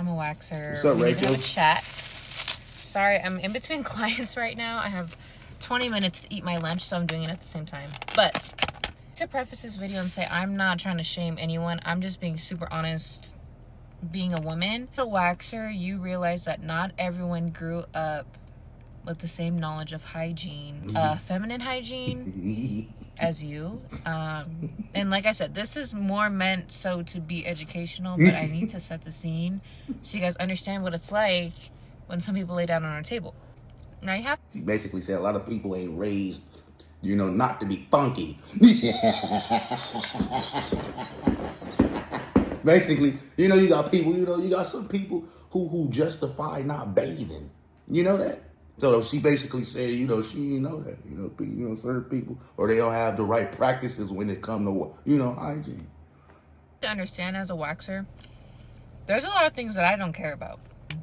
I'm a waxer. What's up, we Rachel? Need to have a chat. Sorry, I'm in between clients right now. I have 20 minutes to eat my lunch, so I'm doing it at the same time. But to preface this video and say I'm not trying to shame anyone. I'm just being super honest. Being a woman, a waxer, you realize that not everyone grew up with the same knowledge of hygiene, feminine hygiene as you. And like I said, this is more meant so to be educational, but I need to set the scene so you guys understand what it's like when some people lay down on our table. Now you have... She basically said a lot of people ain't raised, not to be funky. Basically, you got people, you got some people who justify not bathing. You know that? So she basically said, she didn't know that. Certain people, or they don't have the right practices when it come to, hygiene. To understand, as a waxer, there's a lot of things that I don't care about.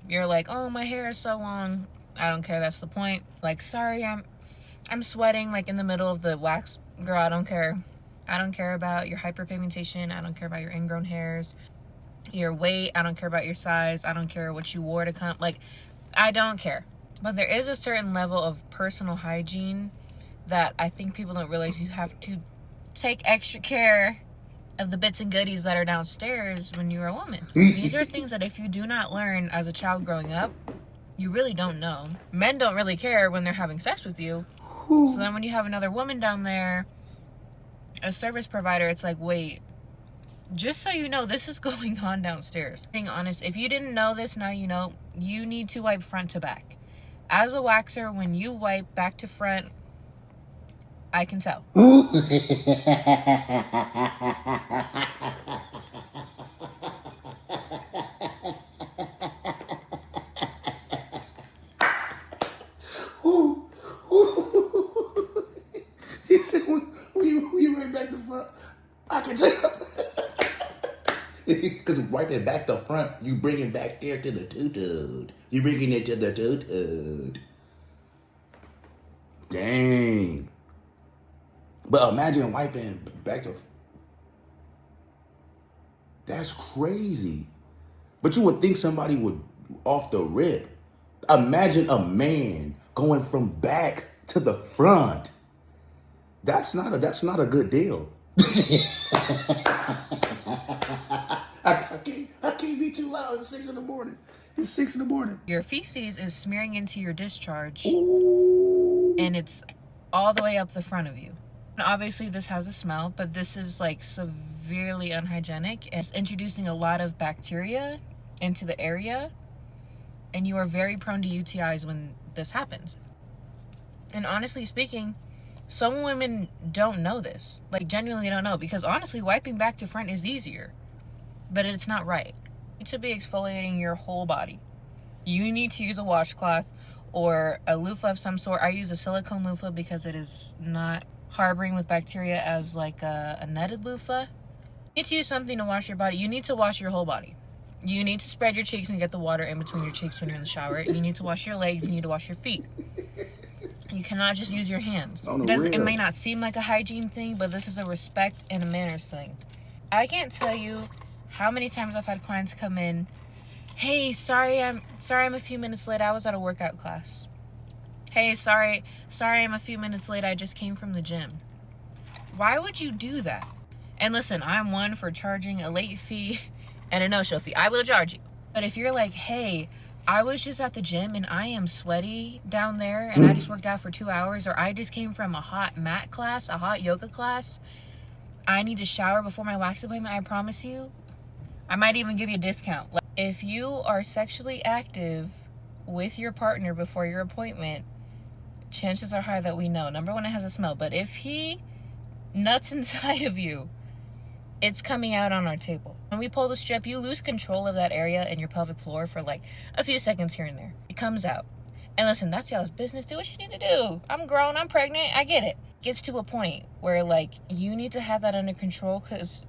You're like, oh, my hair is so long. I don't care. That's the point. Like, sorry, I'm sweating like in the middle of the wax. Girl, I don't care. I don't care about your hyperpigmentation. I don't care about your ingrown hairs, your weight. I don't care about your size. I don't care what you wore to come. Like, I don't care. But there is a certain level of personal hygiene that I think people don't realize you have to take extra care of the bits and goodies that are downstairs when you're a woman. These are things that if you do not learn as a child growing up, you really don't know. Men don't really care when they're having sex with you. So then when you have another woman down there, a service provider, it's like, wait, just so you know, this is going on downstairs. Being honest, if you didn't know this, now you know. You need to wipe front to back. As a waxer, when you wipe back to front, I can tell. She said, when you went back to front, I can tell. Because wiping back to front, you bring it back there to the toot-toot. You bringing it to the toot-toot. Dang. But imagine wiping back to... That's crazy. But you would think somebody would, off the rip. Imagine a man going from back to the front. That's not a good deal. I can't be too loud. It's 6 in the morning. It's 6 in the morning. Your feces is smearing into your discharge. Ooh. And it's all the way up the front of you. And obviously this has a smell, but this is like severely unhygienic. It's introducing a lot of bacteria into the area, and you are very prone to UTIs when this happens. And honestly speaking, some women don't know this. Like, genuinely don't know, because honestly, wiping back to front is easier, but it's not right. You need to be exfoliating your whole body. You need to use a washcloth or a loofah of some sort. I use a silicone loofah because it is not harboring with bacteria as like a netted loofah. You need to use something to wash your body. You need to wash your whole body. You need to spread your cheeks and get the water in between your cheeks when you're in the shower. You need to wash your legs. You need to wash your feet. You cannot just use your hands. It may not seem like a hygiene thing, but this is a respect and a manners thing. I can't tell you how many times I've had clients come in, hey, sorry I'm a few minutes late. I was at a workout class. Hey, sorry I'm a few minutes late. I just came from the gym. Why would you do that? And listen, I'm one for charging a late fee and a no-show fee. I will charge you. But if you're like, hey, I was just at the gym and I am sweaty down there and I just worked out for 2 hours, or I just came from a hot mat class, a hot yoga class. I need to shower before my wax appointment. I promise you, I might even give you a discount. Like, if you are sexually active with your partner before your appointment, chances are high that we know. Number one, it has a smell. But if he nuts inside of you, it's coming out on our table. When we pull the strip, you lose control of that area and your pelvic floor for like a few seconds here and there. It comes out. And listen, that's y'all's business. Do what you need to do. I'm grown. I'm pregnant. I get it. It gets to a point where like you need to have that under control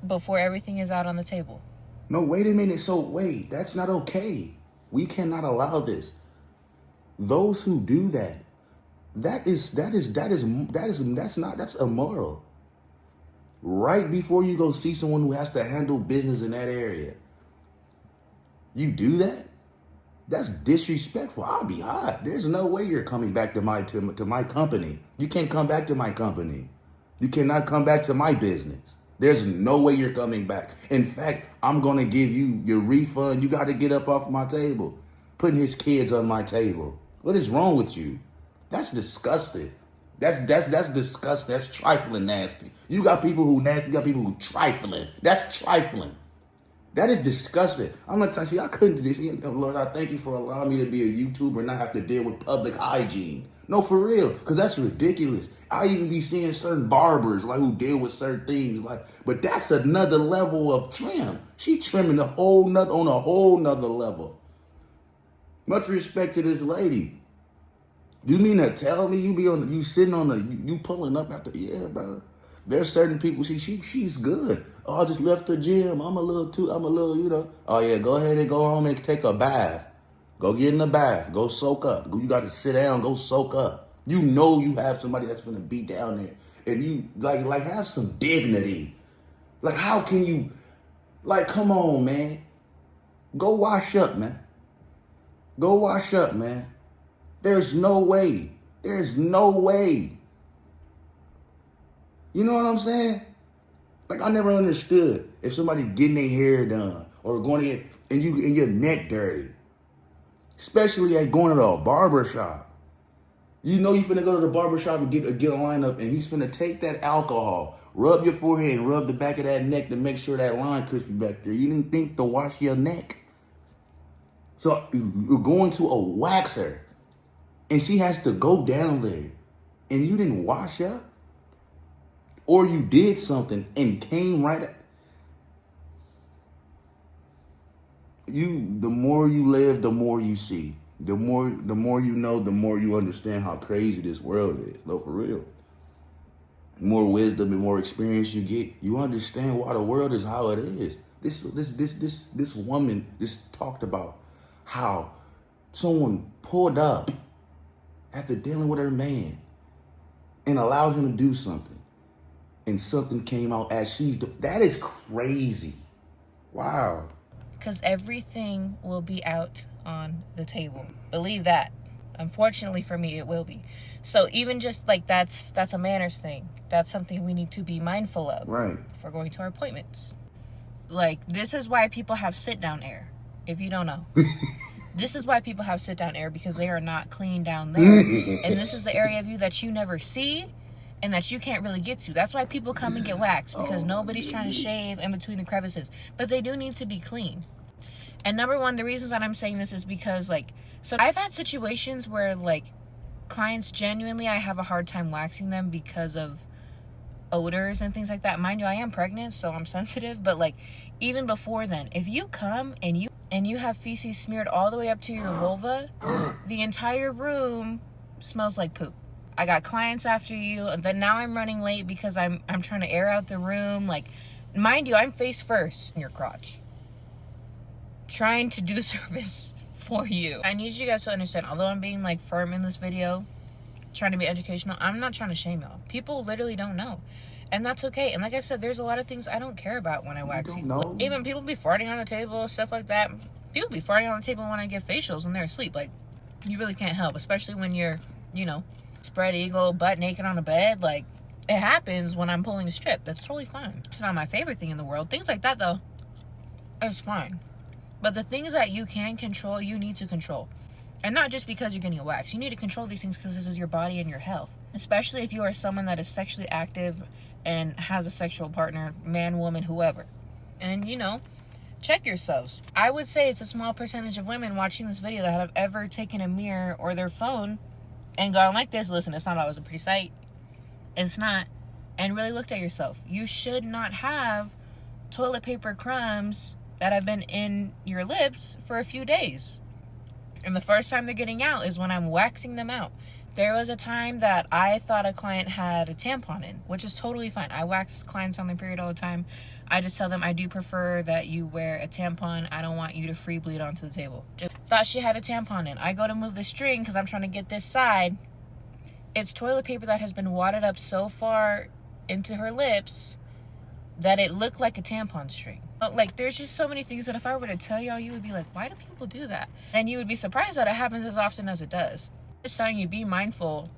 before everything is out on the table. No, wait a minute. So wait, that's not okay. We cannot allow this. Those who do that's immoral. Right before you go see someone who has to handle business in that area, You do that? That's disrespectful. I'll be hot. There's no way you're coming back to my company. You can't come back to my company. You cannot come back to my business. There's no way you're coming back. In fact, I'm gonna give you your refund. You got to get up off my table. Putting his kids on my table. What is wrong with you? That's disgusting. That's disgusting. That's trifling nasty. You got people who nasty. You got people who trifling. That's trifling. That is disgusting. I'm gonna tell you, I couldn't do this. Lord, I thank you for allowing me to be a YouTuber and not have to deal with public hygiene. No, for real, because that's ridiculous. I even be seeing certain barbers like who deal with certain things, like, but that's another level of trim. She trimming on a whole nother level. Much respect to this lady. You mean to tell me you sitting on you pulling up after, yeah, bro. There's certain people, she's good. Oh, I just left the gym. I'm a little, you know. Oh yeah, go ahead and go home and take a bath. Go get in the bath. Go soak up. You got to sit down, go soak up. You know you have somebody that's gonna be down there. And you like have some dignity. Like, how can you, like, come on, man. Go wash up, man. Go wash up, man. There's no way. There's no way. You know what I'm saying? Like, I never understood if somebody getting their hair done or going to get, and your neck dirty. Especially at going to a barber shop. You know you finna go to the barber shop and get a lineup, and he's finna take that alcohol, rub your forehead and rub the back of that neck to make sure that line crispy back there. You didn't think to wash your neck. So you're going to a waxer, and she has to go down there, and you didn't wash up? Or you did something and came right at you. The more you live, the more you see. The more you know, the more you understand how crazy this world is. No, for real. The more wisdom and more experience you get, you understand why the world is how it is. This woman just talked about how someone pulled up after dealing with her man and allowed him to do something. And something came out as that is crazy. Wow. Because everything will be out on the table. Believe that. Unfortunately for me, it will be. So even just like that's a manners thing. That's something we need to be mindful of. Right. For going to our appointments. Like, this is why people have sit-down air, if you don't know. This is why people have sit-down air, because they are not clean down there. And this is the area of you that you never see and that you can't really get to. That's why people come and get waxed, because nobody's trying to shave in between the crevices. But they do need to be clean. And number one, the reasons that I'm saying this is because, like, so I've had situations where, like, clients genuinely, I have a hard time waxing them because of odors and things like that. Mind you, I am pregnant, so I'm sensitive. But, like, even before then, if you come and you have feces smeared all the way up to your vulva, the entire room smells like poop. I got clients after you, and then now I'm running late because I'm trying to air out the room. Like, mind you, I'm face first in your crotch, trying to do service for you. I need you guys to understand, although I'm being, like, firm in this video, trying to be educational, I'm not trying to shame y'all. People literally don't know, and that's okay. And like I said, there's a lot of things I don't care about when I wax you. Even people be farting on the table, stuff like that. People be farting on the table when I get facials and they're asleep. Like, you really can't help, especially when you're, you know, spread eagle, butt naked on a bed. Like, it happens when I'm pulling a strip. That's totally fine. It's not my favorite thing in the world. Things like that, though, it's fine. But the things that you can control, you need to control. And not just because you're getting a wax. You need to control these things because this is your body and your health. Especially if you are someone that is sexually active and has a sexual partner, man, woman, whoever. And, you know, check yourselves. I would say it's a small percentage of women watching this video that have ever taken a mirror or their phone and gone like this. Listen, it's not always a pretty sight. It's not. And really looked at yourself. You should not have toilet paper crumbs that have been in your lips for a few days. And the first time they're getting out is when I'm waxing them out. There was a time that I thought a client had a tampon in, which is totally fine. I wax clients on their period all the time. I just tell them I do prefer that you wear a tampon. I don't want you to free bleed onto the table. Just thought she had a tampon in. I go to move the string because I'm trying to get this side. It's toilet paper that has been wadded up so far into her lips that it looked like a tampon string. Like, there's just so many things that if I were to tell y'all, you would be like, why do people do that? And you would be surprised that it happens as often as it does. Just telling you, be mindful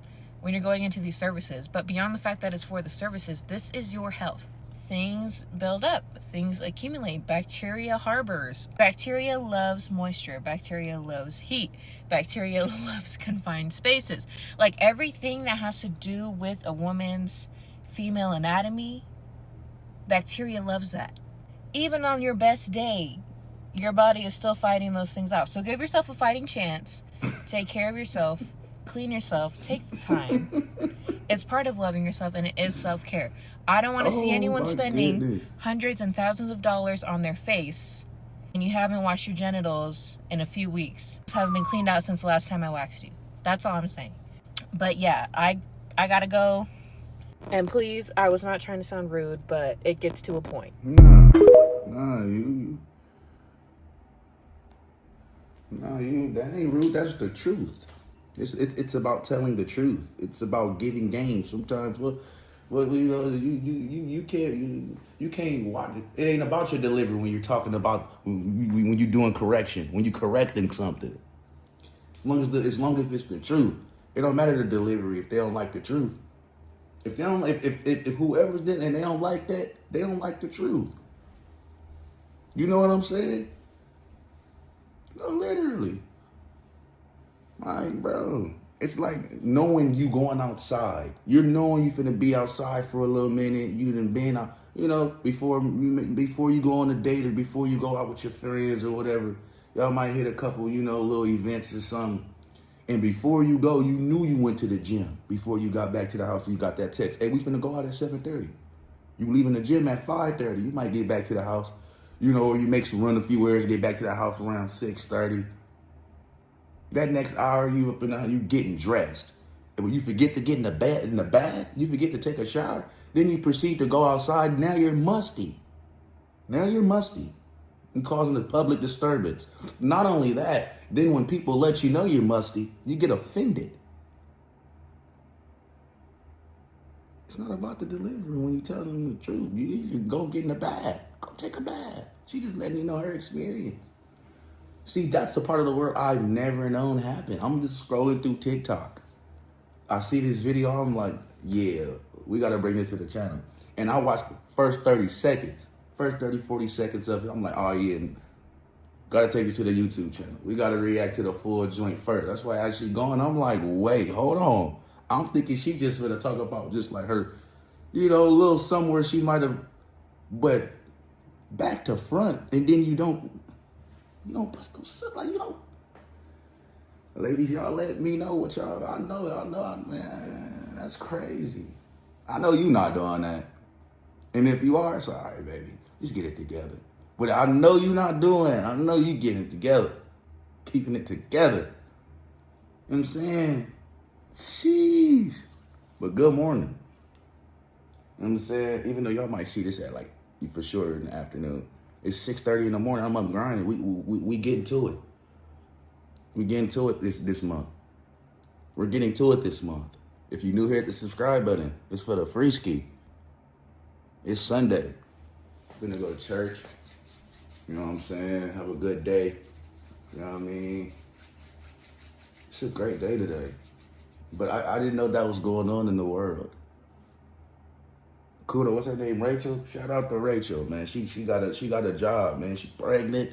when you're going into these services. But beyond the fact that it's for the services, this is your health. Things build up, things accumulate, bacteria harbors. Bacteria loves moisture, bacteria loves heat, bacteria loves confined spaces. Like, everything that has to do with a woman's female anatomy, bacteria loves that. Even on your best day, your body is still fighting those things out. So give yourself a fighting chance. Take care of yourself. Clean yourself. Take the time. It's part of loving yourself, and it is self-care. I don't want to see anyone spending hundreds and thousands of dollars on their face and you haven't washed your genitals in a few weeks. Haven't been cleaned out since the last time I waxed you. That's all I'm saying. But yeah, I gotta go. And please, I was not trying to sound rude, but it gets to a point. You, that ain't rude. That's the truth. It's about telling the truth. It's about giving game. Sometimes, you can't watch it. It ain't about your delivery when you're talking about when you're doing correction, when you're correcting something. As long as it's the truth, it don't matter the delivery if they don't like the truth. If they don't, if whoever's did and they don't like that, they don't like the truth. You know what I'm saying? No, literally. Like, bro, it's like knowing you going outside. You're knowing you finna be outside for a little minute. You done been out, before you go on a date or before you go out with your friends or whatever. Y'all might hit a couple, little events or something. And before you go, you knew you went to the gym. Before you got back to the house, you got that text. Hey, we finna go out at 7:30. You leaving the gym at 5:30. You might get back to the house, or you run a few errands, get back to the house around 6:30. That next hour, you up in the house, you getting dressed. And when you forget to get in the bath, you forget to take a shower, then you proceed to go outside. Now you're musty. And causing a public disturbance. Not only that, then when people let you know you're musty, you get offended. It's not about the delivery when you tell them the truth. You need to go get in the bath. Go take a bath. She just letting you know her experience. See, that's the part of the world I've never known happen. I'm just scrolling through TikTok. I see this video, I'm like, yeah, we gotta bring this to the channel. And I watched the first 30 seconds, 40 seconds of it. I'm like, oh yeah, gotta take it to the YouTube channel. We gotta react to the full joint first. That's why as she going, I'm like, wait, hold on. I'm thinking she just gonna talk about just like her, a little somewhere she might have, but back to front, and then you don't bust no stuff like, Ladies, y'all let me know what y'all, I know, man, that's crazy. I know you not doing that. And if you are, it's all right, baby. Just get it together. But I know you not doing it. I know you getting it together. Keeping it together. You know what I'm saying? Sheesh. But good morning. You know what I'm saying? Even though y'all might see this at for sure in the afternoon. It's 6:30 in the morning. I'm up grinding. We getting to it. We getting to it this month. We're getting to it this month. If you're new here, hit the subscribe button. It's for the free ski. It's Sunday. Finna go to church. You know what I'm saying? Have a good day. You know what I mean? It's a great day today. But I didn't know that was going on in the world. Kuda, what's her name? Rachel? Shout out to Rachel, man. She got a job, man. She's pregnant.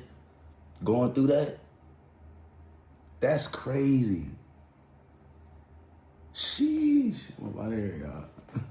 Going through that. That's crazy. Sheesh. What about here, y'all?